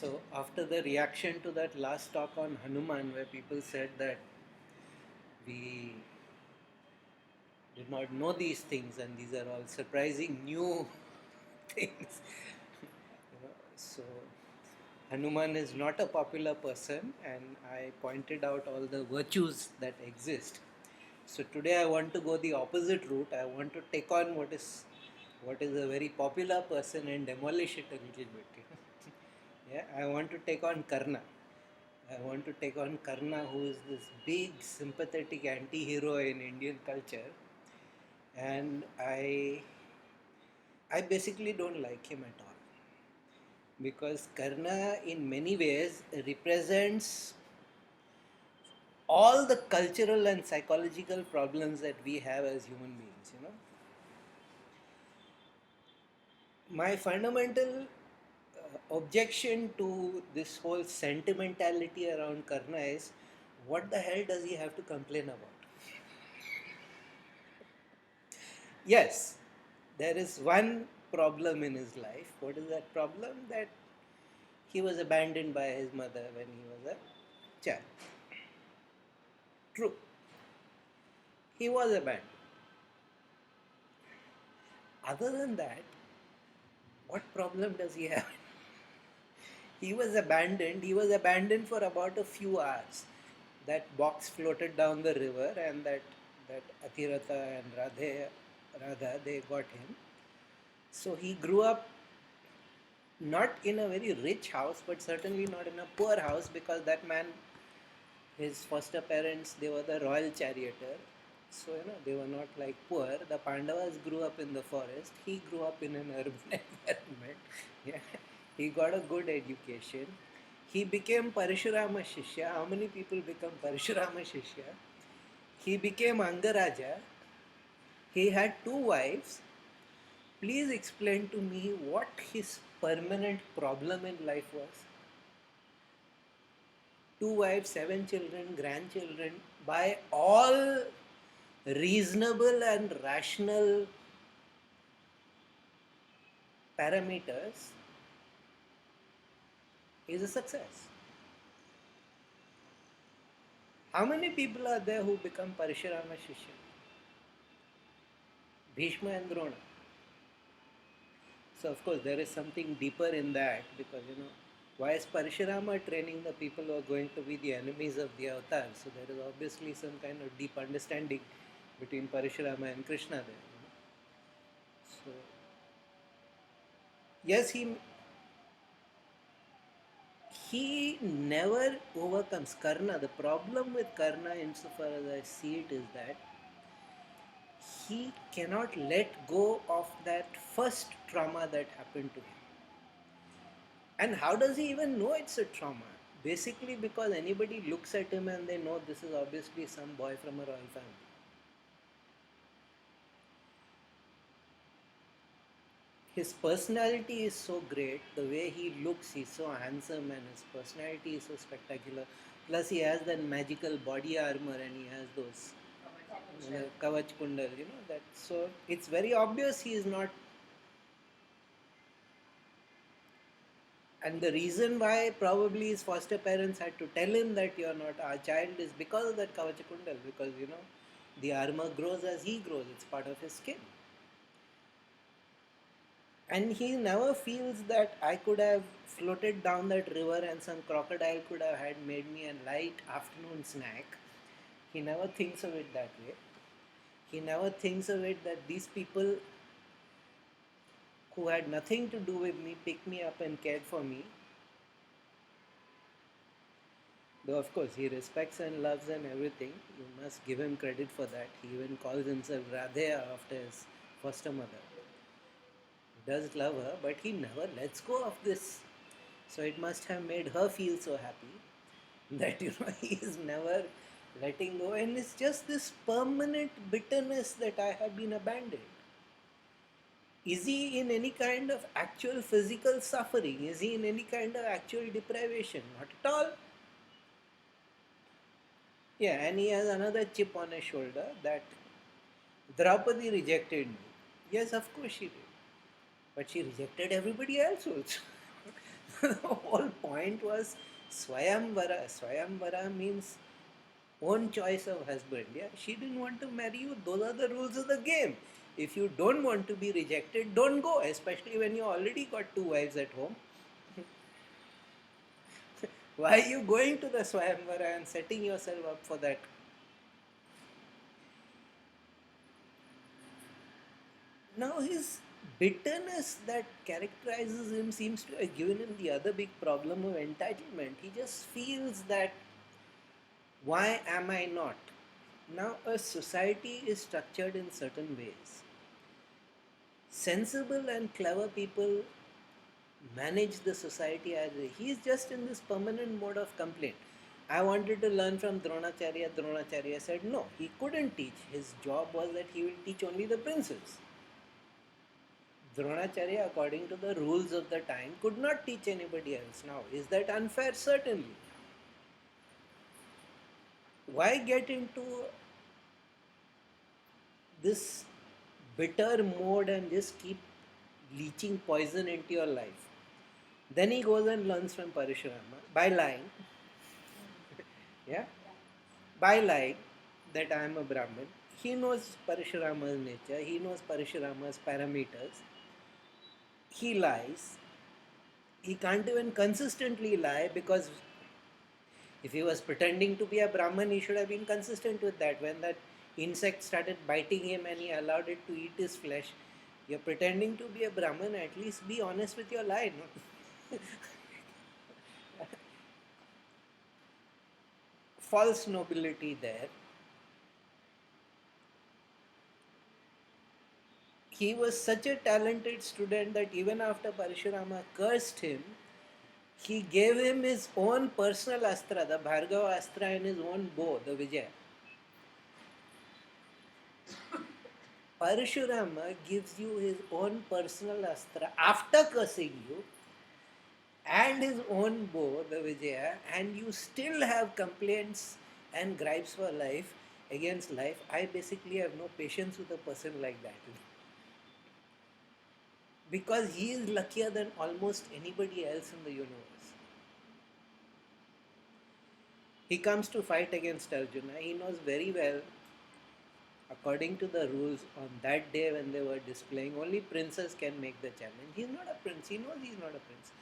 So after the reaction to that last talk on Hanuman, where people said that we did not know these things and these are all surprising new things. So Hanuman is not a popular person, and I pointed out all the virtues that exist. So today I want to go the opposite route. I want to take on what is a very popular person and demolish it a little bit. Yeah, I want to take on Karna. I want to take on Karna, who is this big sympathetic anti-hero in Indian culture, and I basically don't like him at all, because Karna in many ways represents all the cultural and psychological problems that we have as human beings. My fundamental objection to this whole sentimentality around Karna is, what the hell does he have to complain about? Yes, there is one problem in his life. What is that problem? That he was abandoned by his mother when he was a child. True, he was abandoned. Other than that, what problem does he have? He was abandoned. He was abandoned for about a few hours. That box floated down the river, and that Atirata and Radha, they got him. So he grew up not in a very rich house, but certainly not in a poor house, because that man, his foster parents, they were the royal charioteer. So, they were not like poor. The Pandavas grew up in the forest. He grew up in an urban environment. Yeah. He got a good education. He became Parashurama Shishya. How many people become Parashurama Shishya? He became Angaraja. He had two wives. Please explain to me what his permanent problem in life was. Two wives, seven children, grandchildren, by all reasonable and rational parameters, is a success. How many people are there who become Parashurama Shishya? Bhishma and Drona. So of course there is something deeper in that, because why is Parashurama training the people who are going to be the enemies of the avatar? So there is obviously some kind of deep understanding between Parashurama and Krishna there. So yes, he never overcomes Karna. The problem with Karna, insofar as I see it, is that he cannot let go of that first trauma that happened to him. And how does he even know it's a trauma? Basically, because anybody looks at him and they know this is obviously some boy from a royal family. His personality is so great, the way he looks, he's so handsome, and his personality is so spectacular. Plus, he has that magical body armor, and he has those kavach kundal, that. So it's very obvious he is not. And the reason why probably his foster parents had to tell him that you're not our child is because of that kavach kundal, because the armor grows as he grows, it's part of his skin. And he never feels that I could have floated down that river and some crocodile could have had made me a light afternoon snack. He never thinks of it that way. He never thinks of it that these people who had nothing to do with me picked me up and cared for me. Though of course he respects and loves and everything, you must give him credit for that. He even calls himself Radheya after his foster mother. He does love her, but he never lets go of this. So it must have made her feel so happy that he is never letting go, and it's just this permanent bitterness that I have been abandoned. Is he in any kind of actual physical suffering? Is he in any kind of actual deprivation? Not at all. Yeah, and he has another chip on his shoulder that Draupadi rejected me. Yes, of course she did. But she rejected everybody else also. The whole point was Swayamvara. Swayamvara means own choice of husband. Yeah, she didn't want to marry you. Those are the rules of the game. If you don't want to be rejected, don't go. Especially when you already got two wives at home. Why are you going to the Swayamvara and setting yourself up for that? Now his bitterness that characterizes him seems to have given him the other big problem of entitlement. He just feels that why am I not? Now a society is structured in certain ways. Sensible and clever people manage the society as he is just in this permanent mode of complaint. I wanted to learn from Dronacharya. Dronacharya said no, he couldn't teach. His job was that he will teach only the princes. Dronacharya, according to the rules of the time, could not teach anybody else. Now, is that unfair? Certainly. Why get into this bitter mode and just keep leaching poison into your life? Then he goes and learns from Parashurama by lying, yeah, by lying that I am a Brahmin. He knows Parashurama's nature, he knows Parashurama's parameters. He lies. He can't even consistently lie because if he was pretending to be a Brahman, he should have been consistent with that. When that insect started biting him and he allowed it to eat his flesh, you're pretending to be a Brahman, at least be honest with your lie. No? False nobility there. He was such a talented student that even after Parashurama cursed him, he gave him his own personal astra, the Bhargava astra, and his own bow, the Vijay. Parashurama gives you his own personal astra after cursing you and his own bow, the Vijaya, and you still have complaints and gripes for life against life. I basically have no patience with a person like that. Because he is luckier than almost anybody else in the universe. He comes to fight against Arjuna. He knows very well, according to the rules, on that day when they were displaying, only princes can make the challenge. He's not a prince. He knows he's not a prince.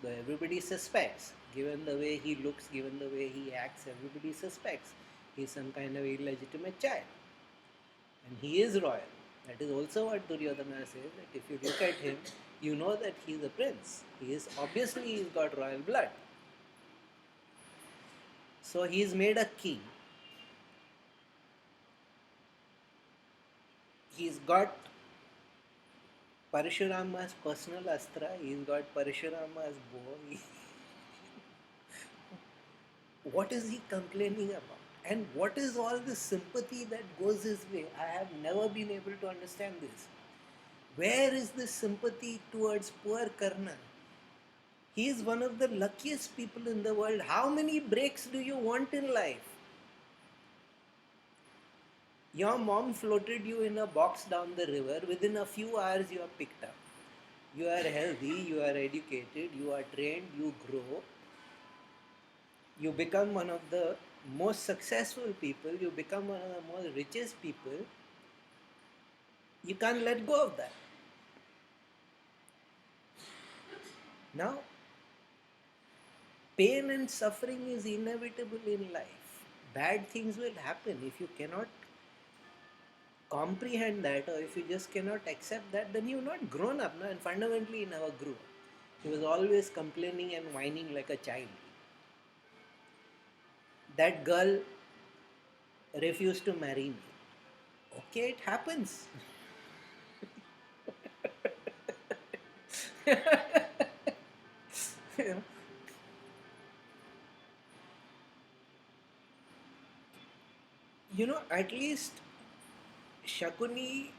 Though everybody suspects, given the way he looks, given the way he acts, everybody suspects he's some kind of illegitimate child. And he is royal. That is also what Duryodhana says, that if you look at him, you know that he is a prince. He is obviously he's got royal blood. So he is made a king. He's got Parashurama's personal astra, he's got Parashurama's bow. What is he complaining about? And what is all this sympathy that goes his way? I have never been able to understand this. Where is this sympathy towards poor Karna? He is one of the luckiest people in the world. How many breaks do you want in life? Your mom floated you in a box down the river. Within a few hours, you are picked up. You are healthy, you are educated, you are trained, you grow. You become one of the most successful people, you become one of the most richest people. You can't let go of that. Now, pain and suffering is inevitable in life. Bad things will happen. If you cannot comprehend that, or if you just cannot accept that, then you've not grown up. No? And fundamentally, he never grew up. He was always complaining and whining like a child. That girl refused to marry me. Okay, it happens. At least Shakuni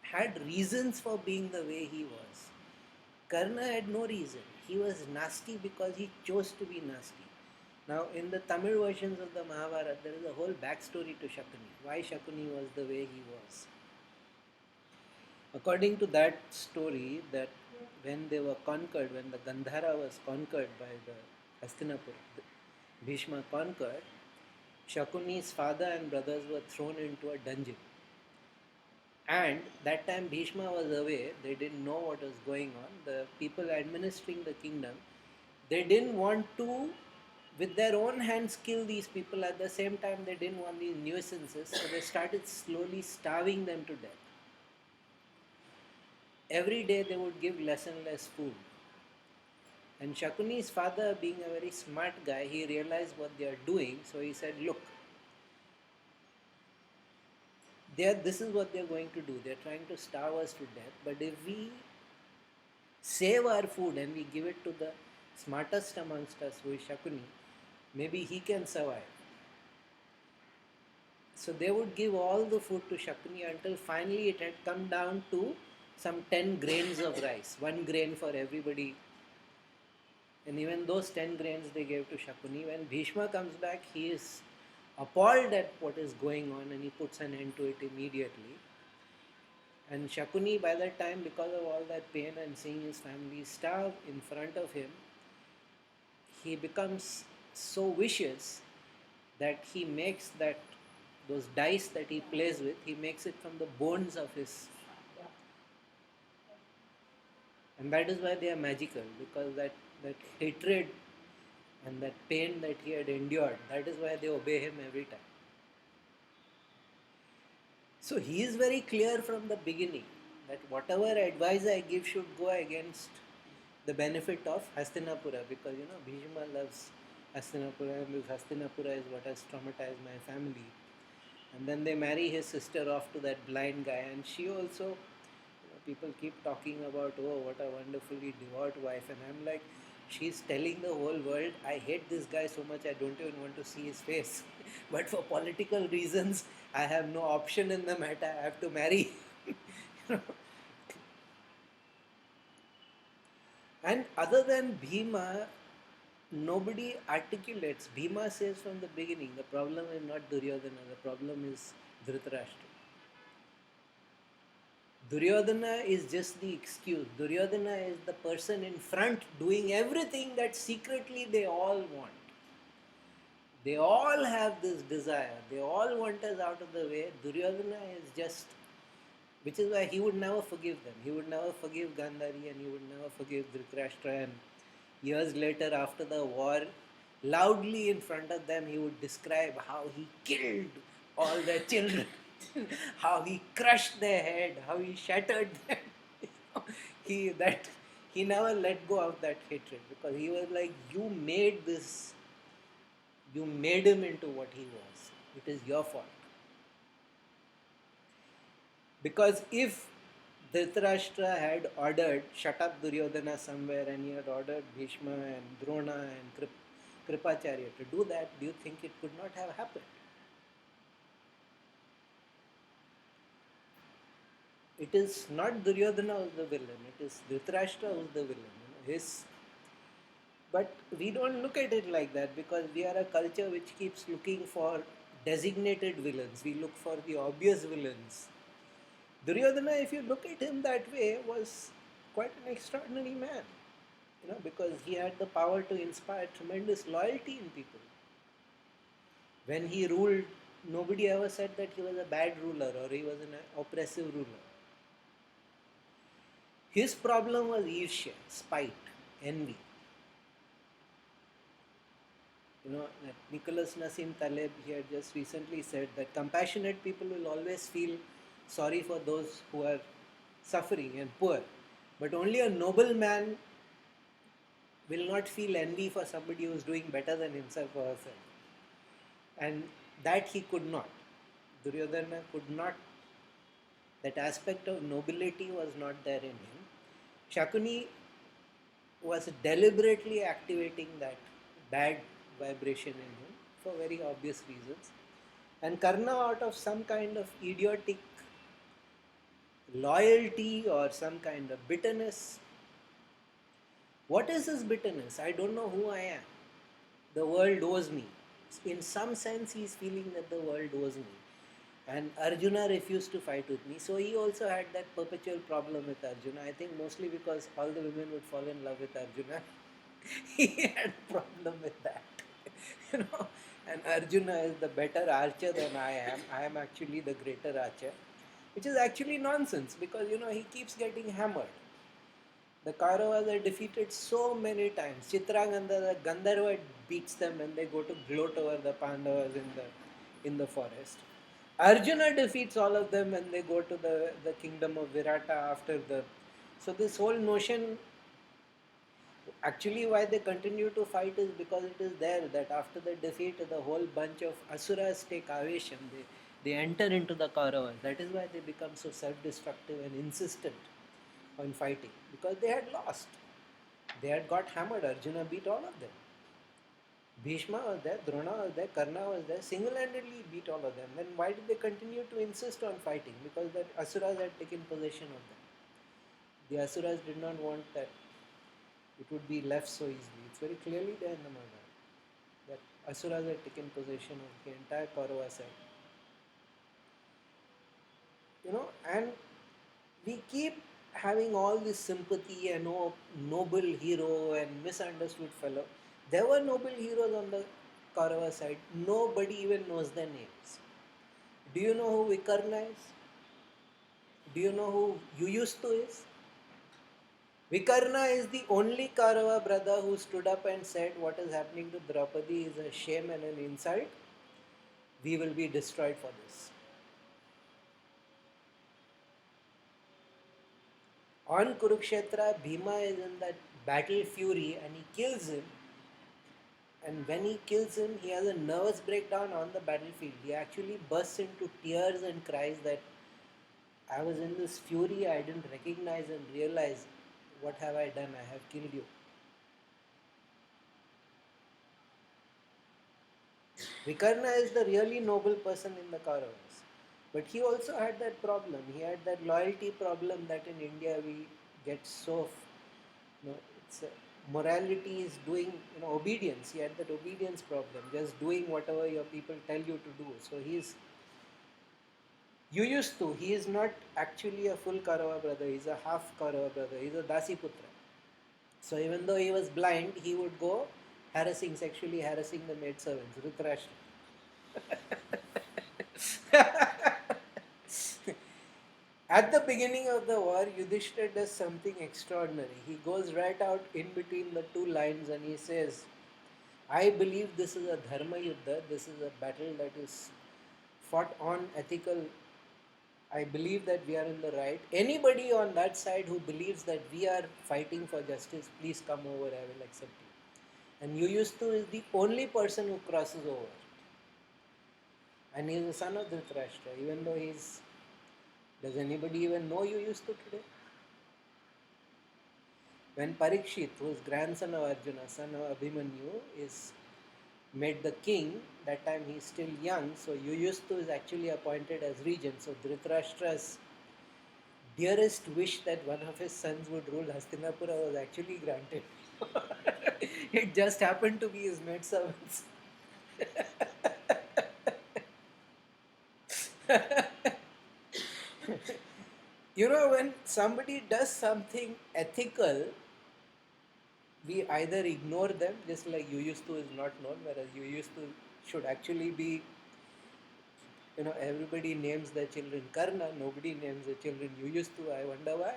had reasons for being the way he was. Karna had no reason. He was nasty because he chose to be nasty. Now, in the Tamil versions of the Mahabharata, there is a whole backstory to Shakuni, why Shakuni was the way he was. According to that story, that when they were conquered, when the Gandhara was conquered by the Hastinapur, Bhishma conquered, Shakuni's father and brothers were thrown into a dungeon. And that time Bhishma was away, they didn't know what was going on. The people administering the kingdom, they didn't want to, with their own hands, kill these people. At the same time, they didn't want these nuisances, so they started slowly starving them to death. Every day they would give less and less food. And Shakuni's father, being a very smart guy, he realized what they are doing, so he said, look, this is what they're going to do. They're trying to starve us to death, but if we save our food and we give it to the smartest amongst us, who is Shakuni, maybe he can survive. So they would give all the food to Shakuni until finally it had come down to some 10 grains of rice, one grain for everybody. And even those 10 grains they gave to Shakuni. When Bhishma comes back, he is appalled at what is going on and he puts an end to it immediately. And Shakuni, by that time, because of all that pain and seeing his family starve in front of him, he becomes so vicious that he makes those dice that he plays with, he makes it from the bones of his. And that is why they are magical, because that hatred and that pain that he had endured, that is why they obey him every time. So he is very clear from the beginning that whatever advice I give should go against the benefit of Hastinapura, because Bhishma loves Hastinapura and this Hastinapura is what has traumatized my family. And then they marry his sister off to that blind guy, and she also, people keep talking about, oh, what a wonderfully devout wife, and I'm like, she's telling the whole world, I hate this guy so much I don't even want to see his face. But for political reasons, I have no option in the matter, I have to marry. And other than Bhima, nobody articulates. Bhima says from the beginning, the problem is not Duryodhana, the problem is Dhritarashtra. Duryodhana is just the excuse. Duryodhana is the person in front doing everything that secretly they all want. They all have this desire. They all want us out of the way. Duryodhana is just, which is why he would never forgive them. He would never forgive Gandhari and he would never forgive Dhritarashtra. And years later, after the war, loudly in front of them, he would describe how he killed all their children, how he crushed their head, how he shattered them. he that he never let go of that hatred, because he was like, you made him into what he was. It is your fault. Because if Dhritarashtra had ordered, shut up Duryodhana somewhere, and he had ordered Bhishma and Drona and Kripacharya to do that, do you think it could not have happened? It is not Duryodhana who is the villain, it is Dhritarashtra who is the villain. But we don't look at it like that, because we are a culture which keeps looking for designated villains. We look for the obvious villains. Duryodhana, if you look at him that way, was quite an extraordinary man, because he had the power to inspire tremendous loyalty in people. When he ruled, nobody ever said that he was a bad ruler or he was an oppressive ruler. His problem was irsya, spite, envy. That Nicholas Nassim Taleb, he had just recently said that compassionate people will always feel sorry for those who are suffering and poor. But only a noble man will not feel envy for somebody who is doing better than himself or herself. And that he could not. Duryodhana could not. That aspect of nobility was not there in him. Shakuni was deliberately activating that bad vibration in him for very obvious reasons. And Karna, out of some kind of idiotic loyalty or some kind of bitterness. What is his bitterness? I don't know who I am. The world owes me. In some sense, he is feeling that the world owes me. And Arjuna refused to fight with me. So he also had that perpetual problem with Arjuna. I think mostly because all the women would fall in love with Arjuna. He had a problem with that. you know. And Arjuna is the better archer than I am. I am actually the greater archer. Which is actually nonsense because he keeps getting hammered. The Kauravas are defeated so many times. Chitranganda, the Gandharva beats them when they go to gloat over the Pandavas in the forest. Arjuna defeats all of them when they go to the kingdom of Virata after the. So this whole notion, actually why they continue to fight is because it is there that after the defeat, the whole bunch of asuras take avesham. They enter into the Kauravas. That is why they become so self-destructive and insistent on fighting because they had lost. They had got hammered. Arjuna beat all of them. Bhishma was there, Drona was there, Karna was there, single-handedly beat all of them. Then why did they continue to insist on fighting? Because the Asuras had taken possession of them. The Asuras did not want that it would be left so easily. It's very clearly there in the Mahabharata that Asuras had taken possession of the entire Kaurava side. And we keep having all this sympathy and noble hero and misunderstood fellow. There were noble heroes on the Kaurava side. Nobody even knows their names. Do you know who Vikarna is? Do you know who Yuyutsu is? Vikarna is the only Kaurava brother who stood up and said, what is happening to Draupadi is a shame and an insult. We will be destroyed for this. On Kurukshetra, Bhima is in that battle fury and he kills him. And when he kills him, he has a nervous breakdown on the battlefield. He actually bursts into tears and cries that I was in this fury, I didn't recognize and realize what have I done, I have killed you. Vikarna is the really noble person in the Kauravas. But he also had that problem. He had that loyalty problem that in India we get so, it's morality is doing, obedience. He had that obedience problem, just doing whatever your people tell you to do. So he is not actually a full Kaurava brother, he's a half Kaurava brother, he's a Dasiputra. So even though he was blind, he would go sexually harassing the maidservants, Dhritarashtra. At the beginning of the war, Yudhishthira does something extraordinary. He goes right out in between the two lines and he says, I believe this is a dharma yuddha, this is a battle that is fought on ethical. I believe that we are in the right. Anybody on that side who believes that we are fighting for justice, please come over, I will accept you. And Yuyutsu is the only person who crosses over. And he is the son of Dhritarashtra, even though he's. Does anybody even know Yuyutsu today? When Parikshit, who is grandson of Arjuna, son of Abhimanyu, is made the king, that time he is still young, so Yuyutsu is actually appointed as regent. So Dhritarashtra's dearest wish that one of his sons would rule Hastinapura was actually granted. It just happened to be his maidservants. When somebody does something ethical, we either ignore them, just like Yuyutsu is not known, whereas Yuyutsu should actually be, everybody names their children Karna, nobody names their children Yuyutsu. I wonder why.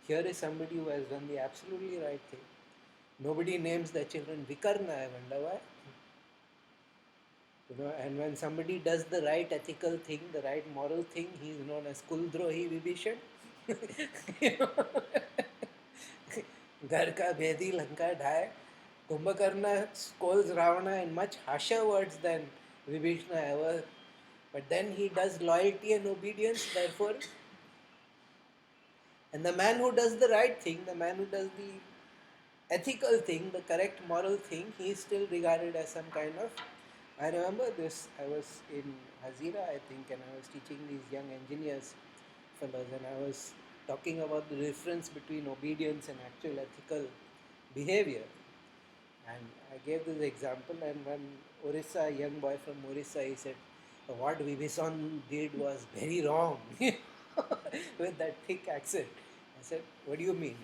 Here is somebody who has done the absolutely right thing. Nobody names their children Vikarna, I wonder why. And when somebody does the right ethical thing, the right moral thing, he is known as Kuldrohi Vibhishan. Ghar ka bhedi lanka dhai. Kumbhakarna scolds Ravana in much harsher words than Vibhishna ever. But then he does loyalty and obedience, therefore. And the man who does the right thing, the man who does the ethical thing, the correct moral thing, he is still regarded as some kind of. I remember this, I was in Hazira, I think, and I was teaching these young engineers fellows, and I was talking about the difference between obedience and actual ethical behavior. And I gave this example, and one Orissa, a young boy from Orissa, he said, what Vibhisan did was very wrong with that thick accent. I said, what do you mean?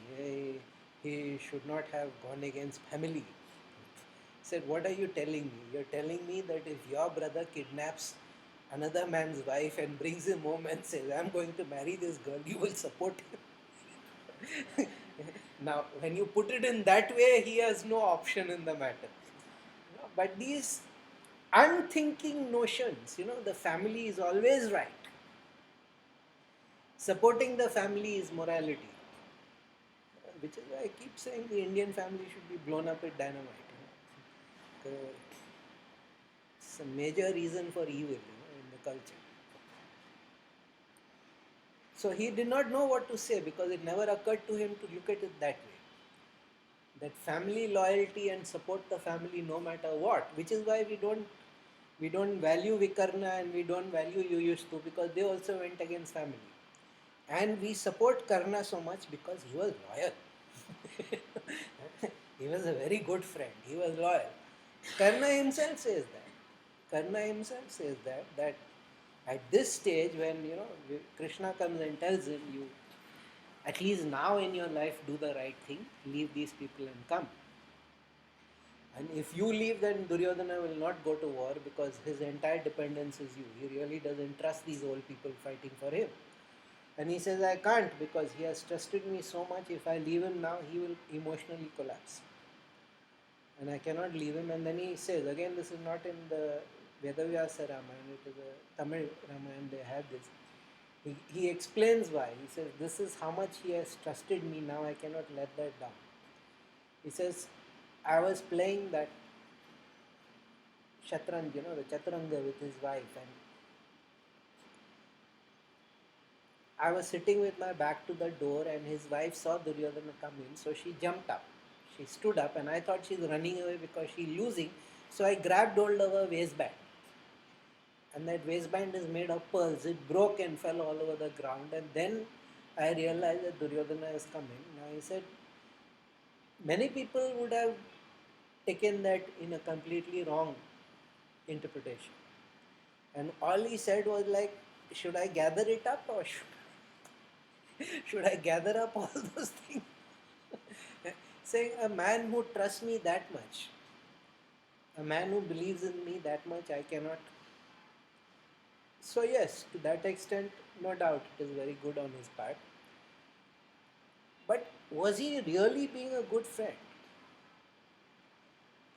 He should not have gone against family. He said, what are you telling me? You're telling me that if your brother kidnaps another man's wife and brings him home and says, I'm going to marry this girl, you will support him. Now, when you put it in that way, he has no option in the matter. But these unthinking notions, the family is always right. Supporting the family is morality, which is why I keep saying the Indian family should be blown up with dynamite. It's a major reason for evil, in the culture. So he did not know what to say because it never occurred to him to look at it that way. That family loyalty and support the family no matter what, which is why we don't value Vikarna and we don't value Yuyutsu because they also went against family. And we support Karna so much because he was loyal. He was a very good friend. He was loyal. Karna himself says that. Karna himself says that at this stage when Krishna comes and tells him, you at least now in your life do the right thing, leave these people and come. And if you leave, then Duryodhana will not go to war because his entire dependence is you. He really doesn't trust these old people fighting for him. And he says, I can't because he has trusted me so much. If I leave him now, he will emotionally collapse. And I cannot leave him. And then he says, again, this is not in the Vedavyasa Ramayana, it is a Tamil Ramayana, they have this. He explains why. He says, this is how much he has trusted me, now I cannot let that down. He says, I was playing that Shatranj, the Chaturanga with his wife, and I was sitting with my back to the door and his wife saw Duryodhana come in, so she jumped up. She stood up and I thought she's running away because she's losing, so I grabbed hold of her waistband. And that waistband is made of pearls. It broke and fell all over the ground, and then I realized that Duryodhana has come in. Now he said, many people would have taken that in a completely wrong interpretation. And all he said was like, should I gather it up or should I gather up all those things? Saying a man who trusts me that much, a man who believes in me that much, I cannot. So yes, to that extent, no doubt it is very good on his part. But was he really being a good friend?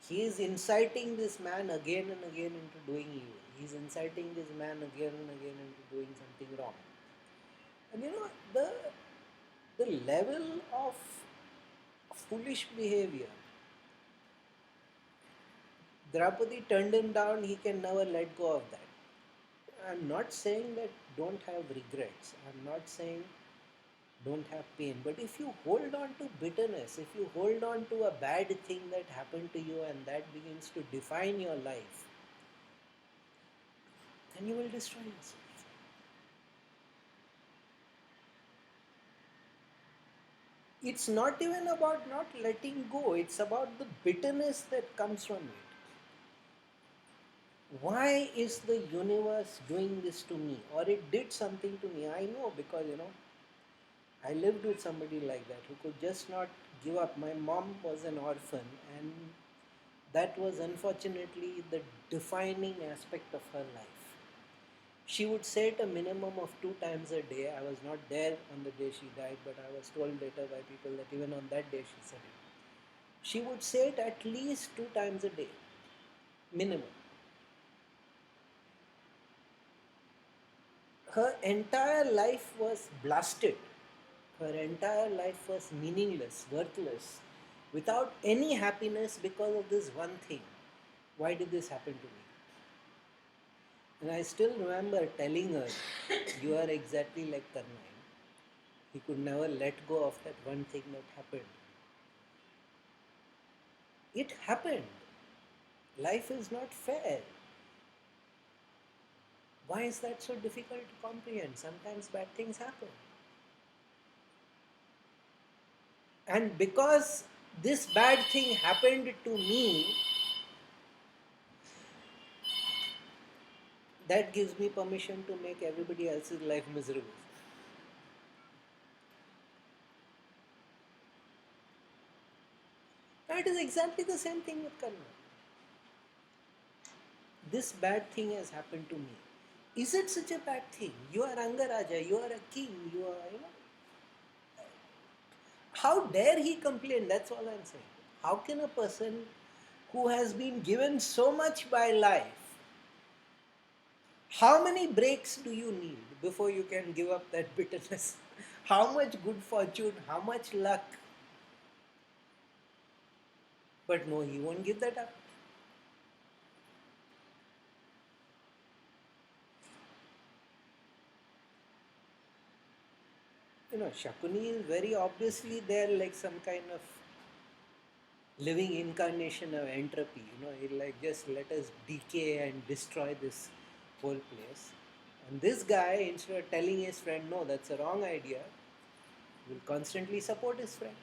He is inciting this man again and again into doing evil. He is inciting this man again and again into doing something wrong. And the level of foolish behavior. Draupadi turned him down, he can never let go of that. I'm not saying that don't have regrets. I'm not saying don't have pain. But if you hold on to bitterness, if you hold on to a bad thing that happened to you and that begins to define your life, then you will destroy yourself. It's not even about not letting go, it's about the bitterness that comes from it. Why is the universe doing this to me? Or it did something to me. I know because, I lived with somebody like that who could just not give up. My mom was an orphan, and that was unfortunately the defining aspect of her life. She would say it a minimum of 2 times a day. I was not there on the day she died, but I was told later by people that even on that day she said it. She would say it at least 2 times a day, minimum. Her entire life was blasted. Her entire life was meaningless, worthless, without any happiness because of this one thing. Why did this happen to me? And I still remember telling her, you are exactly like Karna. He could never let go of that one thing that happened. It happened. Life is not fair. Why is that so difficult to comprehend? Sometimes bad things happen. And because this bad thing happened to me, that gives me permission to make everybody else's life miserable. That is exactly the same thing with karma. This bad thing has happened to me. Is it such a bad thing? You are Angaraja, you are a king, you are, how dare he complain? That's all I'm saying. How can a person who has been given so much by life, how many breaks do you need before you can give up that bitterness? How much good fortune, how much luck? But no, he won't give that up. Shakuni is very obviously there like some kind of living incarnation of entropy. He'll like just let us decay and destroy this whole place. And this guy, instead of telling his friend, no, that's a wrong idea, will constantly support his friend.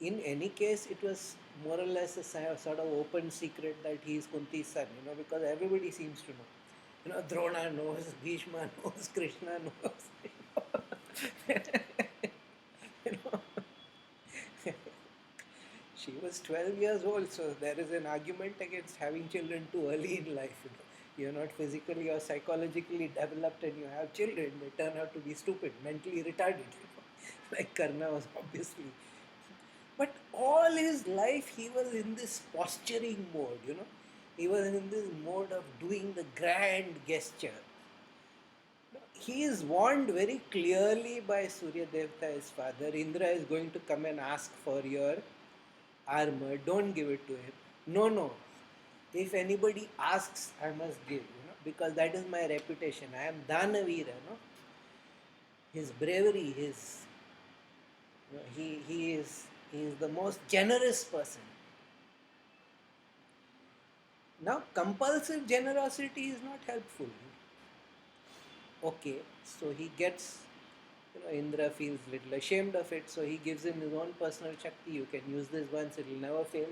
In any case, it was more or less a sort of open secret that he is Kunti's son, because everybody seems to know. Drona knows, Bhishma knows, Krishna knows. you know. She was 12 years old, so there is an argument against having children too early in life. You're not physically or psychologically developed and you have children, they turn out to be stupid, mentally retarded. Like Karna was obviously. But all his life he was in this posturing mode. He was in this mode of doing the grand gesture. He is warned very clearly by Surya Devta, his father. Indra is going to come and ask for your armor. Don't give it to him. No, no. If anybody asks, I must give, because that is my reputation. I am Danavira, His bravery, he is the most generous person. Now, compulsive generosity is not helpful. Okay, so he gets, Indra feels little ashamed of it, so he gives him his own personal Shakti. You can use this once, it will never fail.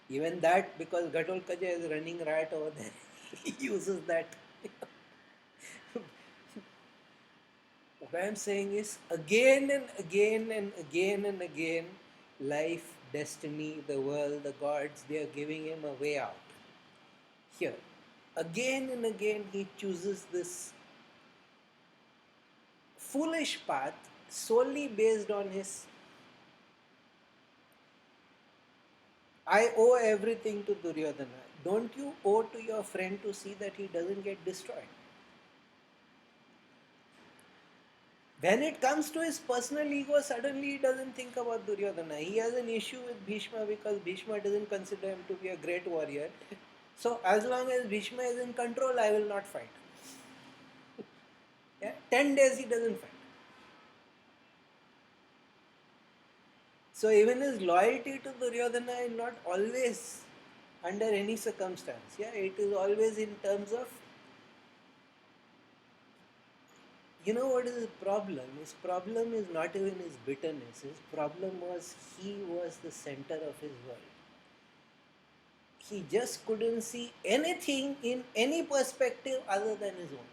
Even that, because Ghatkopar is running riot over there, he uses that. What I am saying is, again and again and again and again, life, destiny, the world, the gods, they are giving him a way out. Here, again and again, he chooses this foolish path solely based on his I owe everything to Duryodhana. Don't you owe to your friend to see that he doesn't get destroyed? When it comes to his personal ego, suddenly he doesn't think about Duryodhana. He has an issue with Bhishma because Bhishma doesn't consider him to be a great warrior. So as long as Bhishma is in control, I will not fight. Yeah? 10 days he doesn't fight. So even his loyalty to Duryodhana is not always under any circumstance. Yeah, it is always in terms of, what is his problem? His problem is not even his bitterness. His problem was he was the center of his world. He just couldn't see anything in any perspective other than his own.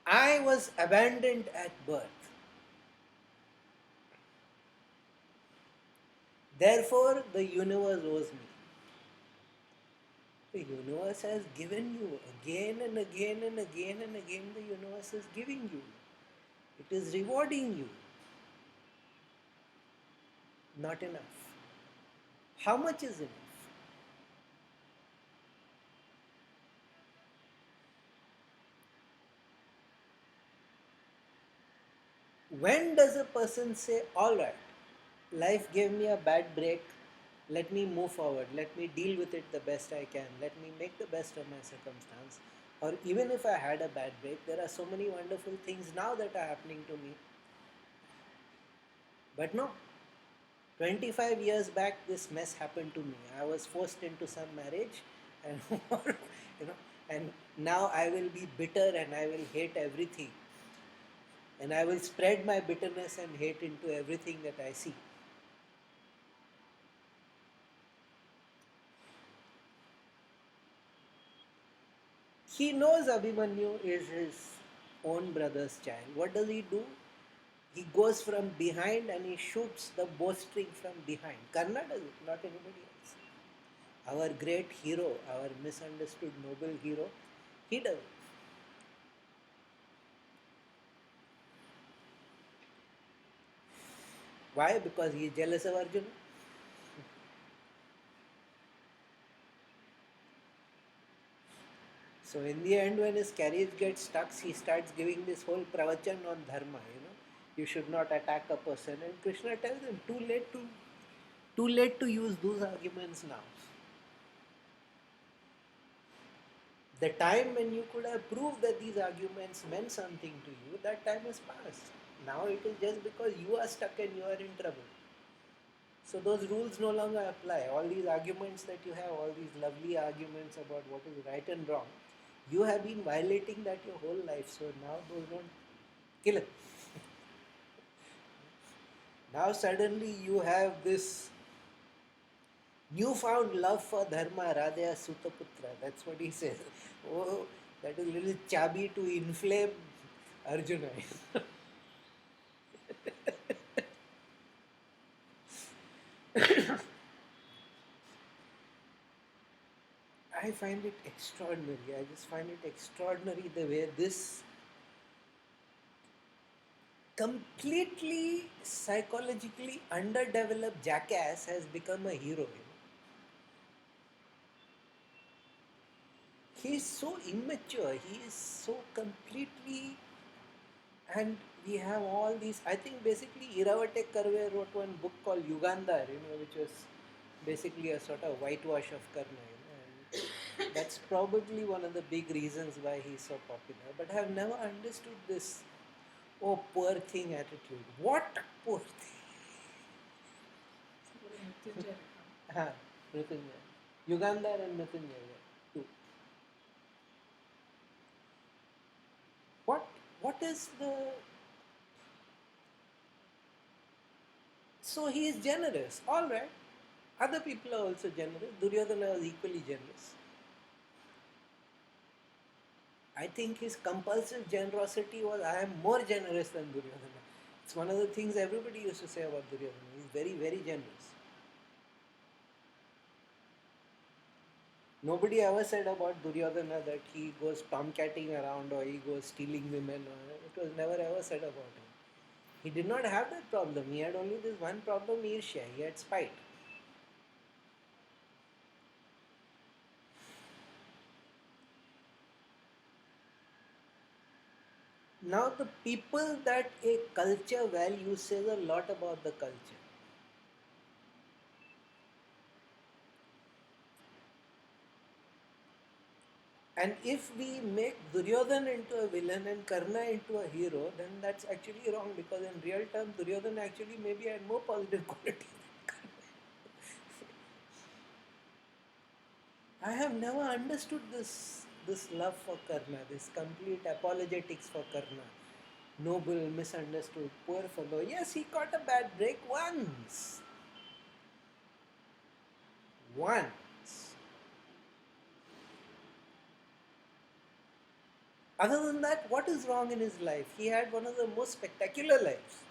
I was abandoned at birth. Therefore, the universe owes me. The universe has given you again and again and again and again. The universe is giving you. It is rewarding you. Not enough. How much is enough? When does a person say, all right, life gave me a bad break, let me move forward, let me deal with it the best I can, let me make the best of my circumstance? Or even if I had a bad break, there are so many wonderful things now that are happening to me. But no, 25 years back, this mess happened to me. I was forced into some marriage, and and now I will be bitter and I will hate everything. and I will spread my bitterness and hate into everything that I see. He knows Abhimanyu is his own brother's child. What does he do? He goes from behind and he shoots the bowstring from behind. Karna does it, not anybody else. Our great hero, our misunderstood noble hero, he does it. Why? Because he is jealous of Arjuna. So in the end, when his carriage gets stuck, he starts giving this whole pravachan on dharma. You should not attack a person, and Krishna tells him, too late to use those arguments now. The time when you could have proved that these arguments meant something to you, that time has passed. Now it is just because you are stuck and you are in trouble. So those rules no longer apply. All these arguments that you have, all these lovely arguments about what is right and wrong, you have been violating that your whole life. So now those don't kill it. Now suddenly you have this newfound love for dharma, Radhya Sutaputra. That's what he says. Oh, that is a little chubby to inflame Arjuna. I find it extraordinary. I just find it extraordinary the way this completely psychologically underdeveloped jackass has become a hero. He is so immature. He is so completely, and we have all these. I think basically Iravate Karve wrote one book called Yugandhar, which was basically a sort of whitewash of Karna. And that's probably one of the big reasons why he's so popular. But I have never understood this oh poor thing attitude. What poor thing? Ha, Mrityunjay. Yugandhar and Mrityunjay, yeah, two. What what is the so he is generous, alright. Other people are also generous. Duryodhana was equally generous. I think his compulsive generosity was I am more generous than Duryodhana. It's one of the things everybody used to say about Duryodhana. He's very, very generous. Nobody ever said about Duryodhana that he goes tomcatting around or he goes stealing women. It was never ever said about him. He did not have that problem. He had only this one problem, Irsha. He had spite. Now, the people that a culture values says a lot about the culture. And if we make Duryodhan into a villain and Karna into a hero, then that's actually wrong because in real terms, Duryodhan actually maybe had more positive qualities. I have never understood this love for Karna, this complete apologetics for Karna. Noble, misunderstood, poor fellow. Yes, he caught a bad break once. Once. Other than that, what is wrong in his life? He had one of the most spectacular lives.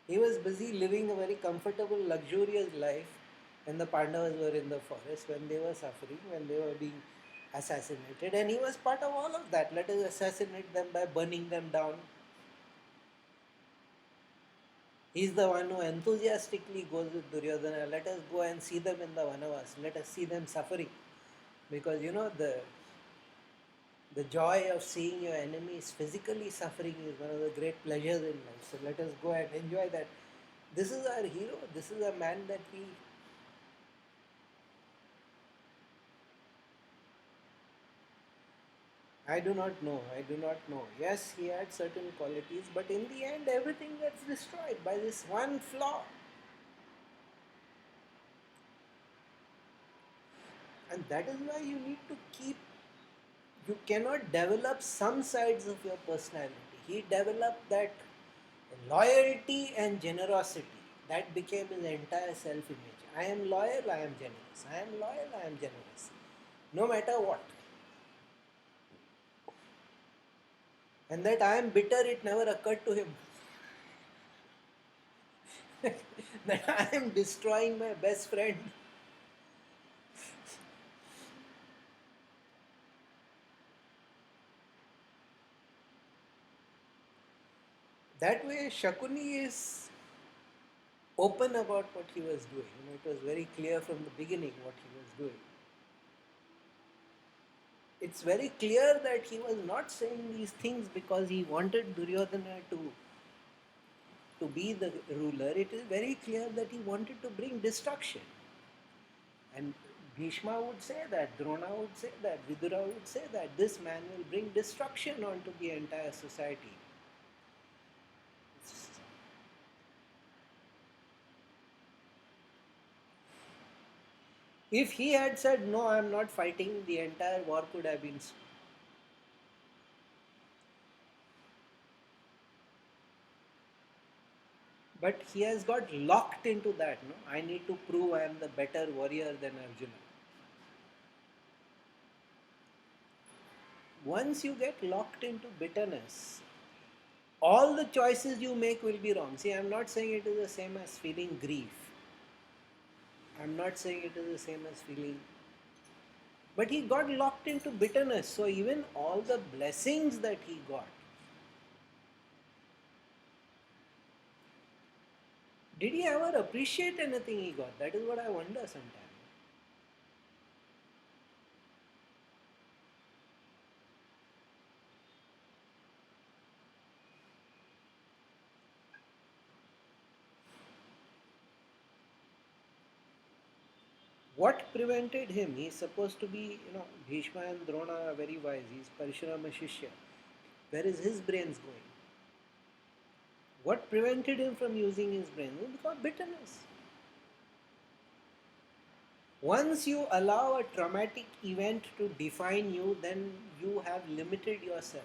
He was busy living a very comfortable, luxurious life when the Pandavas were in the forest, when they were suffering, when they were being assassinated, and he was part of all of that. Let us assassinate them by burning them down. He's the one who enthusiastically goes with Duryodhana. Let us go and see them in the Vanavas. Let us see them suffering. Because the joy of seeing your enemies physically suffering is one of the great pleasures in life. So let us go and enjoy that. This is our hero. This is a man that we. I do not know. I do not know. Yes, he had certain qualities, but in the end, everything gets destroyed by this one flaw. And that is why you need to keep You cannot develop some sides of your personality. He developed that loyalty and generosity. That became his entire self image. I am loyal, I am generous. I am loyal, I am generous. No matter what. And that I am bitter, it never occurred to him. That I am destroying my best friend. That way, Shakuni is open about what he was doing. It was very clear from the beginning what he was doing. It's very clear that he was not saying these things because he wanted Duryodhana to be the ruler. It is very clear that he wanted to bring destruction. And Bhishma would say that, Drona would say that, Vidura would say that this man will bring destruction onto the entire society. If he had said, no, I am not fighting, the entire war could have been. But he has got locked into that. No, I need to prove I am the better warrior than Arjuna. Once you get locked into bitterness, all the choices you make will be wrong. See, I'm not saying it is the same as feeling grief. I'm not saying it is the same as feeling. But he got locked into bitterness. So even all the blessings that he got, did he ever appreciate anything he got? That is what I wonder sometimes. What prevented him? He's supposed to be, Bhishma and Drona are very wise. He's Parashurama Shishya. Where is his brains going? What prevented him from using his brains? Because bitterness. Once you allow a traumatic event to define you, then you have limited yourself.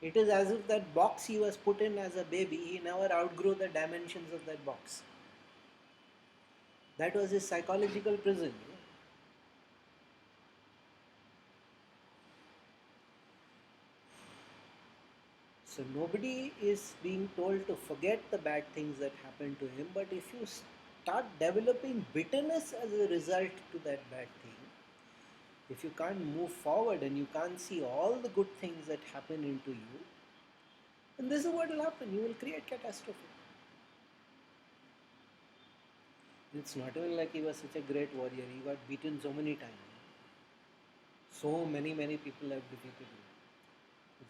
It is as if that box he was put in as a baby, he never outgrew the dimensions of that box. That was his psychological prison. So nobody is being told to forget the bad things that happened to him, but if you start developing bitterness as a result to that bad thing, if you can't move forward and you can't see all the good things that happen into you, then this is what will happen. You will create catastrophe. It's not even like he was such a great warrior. He got beaten so many times. So many people have defeated him.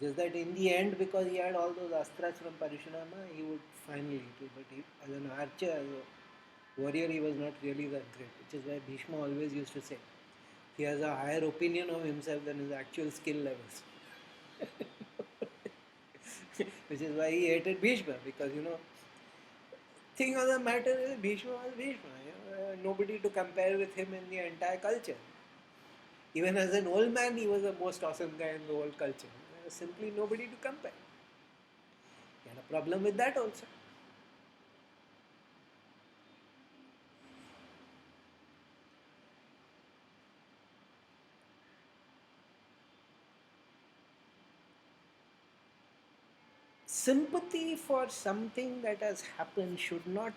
Just that in the end, because he had all those astras from Parashurama, he would finally. But as an archer, as a warrior, he was not really that great. Which is why Bhishma always used to say he has a higher opinion of himself than his actual skill levels. Which is why he hated Bhishma, because thing of the matter is Bhishma was Bhishma. Nobody to compare with him in the entire culture. Even as an old man, he was the most awesome guy in the whole culture. There was simply nobody to compare. He had a problem with that also. Sympathy for something that has happened should not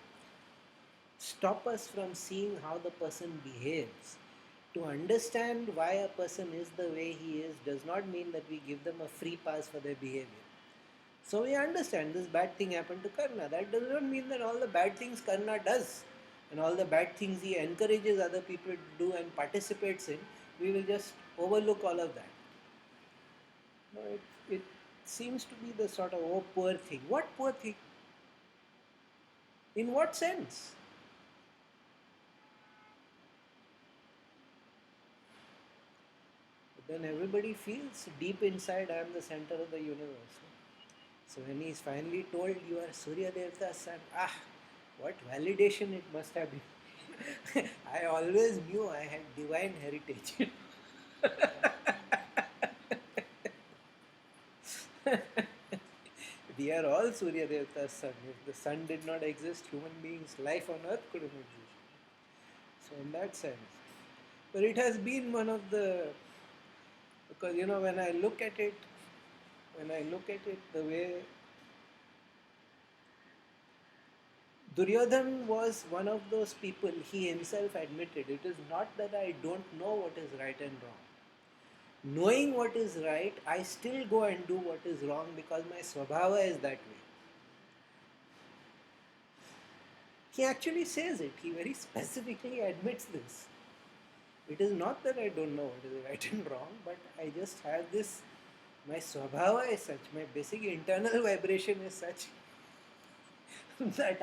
stop us from seeing how the person behaves. To understand why a person is the way he is does not mean that we give them a free pass for their behavior. So we understand this bad thing happened to Karna. That does not mean that all the bad things Karna does and all the bad things he encourages other people to do and participates in, we will just overlook all of that. No, it seems to be the sort of, oh, poor thing. What poor thing? In what sense? But then everybody feels deep inside, I am the center of the universe. So when he is finally told, you are Surya Devta's son, what validation it must have been. I always knew I had divine heritage. We are all Surya Devata's son. If the sun did not exist, human beings, life on earth couldn't exist. So, in that sense. But it has been one of the, because when I look at it, the way Duryodhan was one of those people, he himself admitted, it is not that I don't know what is right and wrong. Knowing what is right, I still go and do what is wrong because my swabhava is that way. He actually says it, he very specifically admits this. It is not that I don't know what is right and wrong, but I just have this, my swabhava is such, my basic internal vibration is such that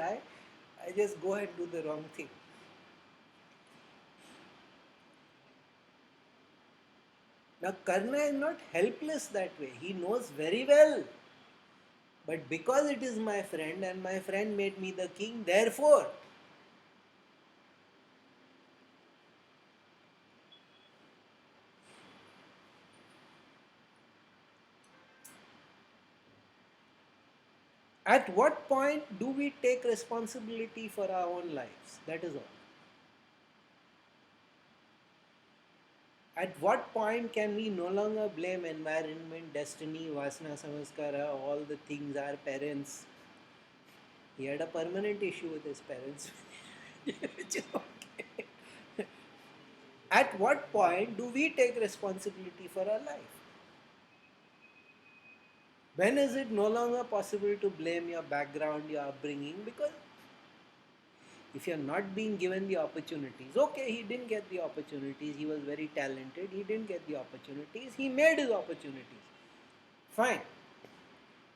I just go and do the wrong thing. Now, Karna is not helpless that way. He knows very well. But because it is my friend and my friend made me the king, therefore, at what point do we take responsibility for our own lives? That is all. At what point can we no longer blame environment, destiny, vasana, samaskara, all the things our parents? He had a permanent issue with his parents. Which is okay. At what point do we take responsibility for our life? When is it no longer possible to blame your background, your upbringing? Because if you're not being given the opportunities, okay, he didn't get the opportunities, he was very talented, he didn't get the opportunities, he made his opportunities. Fine.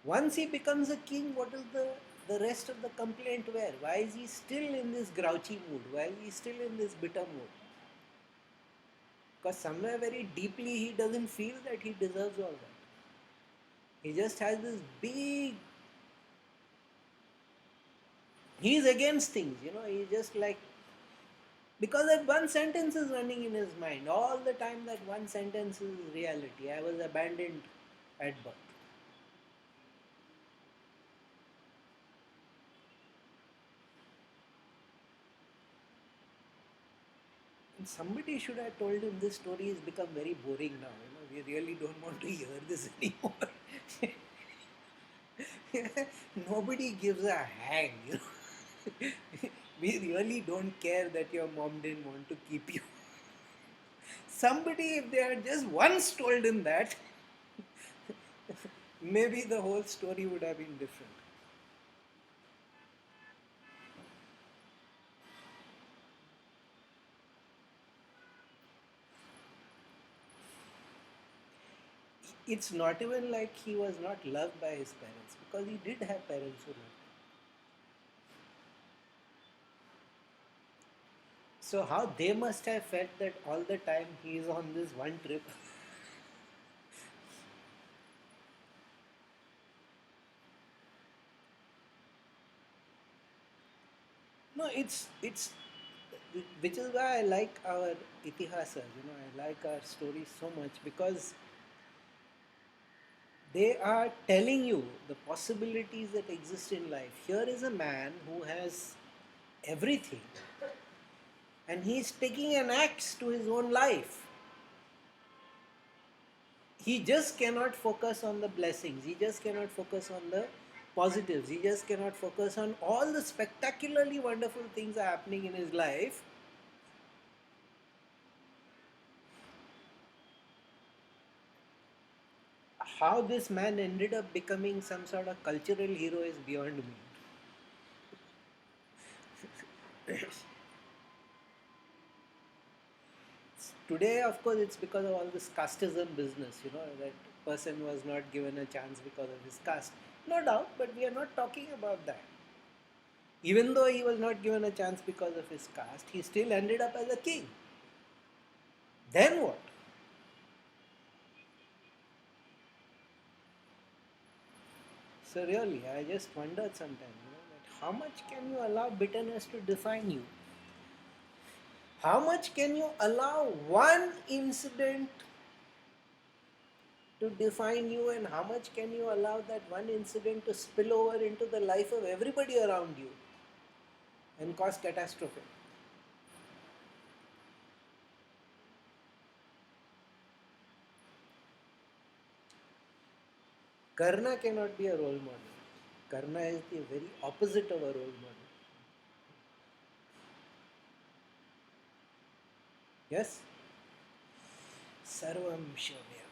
Once he becomes a king, what is the rest of the complaint where? Why is he still in this grouchy mood? Why is he still in this bitter mood? Because somewhere very deeply he doesn't feel that he deserves all that. He just has this big, he's against things, he's just like, because that one sentence is running in his mind all the time, that one sentence is reality. I was abandoned at birth. And somebody should have told him this story has become very boring now. We really don't want to hear this anymore. Nobody gives a hang. We really don't care that your mom didn't want to keep you. Somebody, if they had just once told him that, maybe the whole story would have been different. It's not even like he was not loved by his parents, because he did have parents who loved him. So how they must have felt that all the time he is on this one trip. No, it's which is why I like our itihasas. I like our stories so much, because they are telling you the possibilities that exist in life. Here is a man who has everything, and he is taking an axe to his own life. He just cannot focus on the blessings, he just cannot focus on the positives, he just cannot focus on all the spectacularly wonderful things are happening in his life. How this man ended up becoming some sort of cultural hero is beyond me. Today, of course, it's because of all this casteism business, that person was not given a chance because of his caste. No doubt, but we are not talking about that. Even though he was not given a chance because of his caste, he still ended up as a king. Then what? So really, I just wondered sometimes, that how much can you allow bitterness to define you? How much can you allow one incident to define you, and how much can you allow that one incident to spill over into the life of everybody around you and cause catastrophe? Karna cannot be a role model. Karna is the very opposite of a role model. Yes? Sarvam Shavya.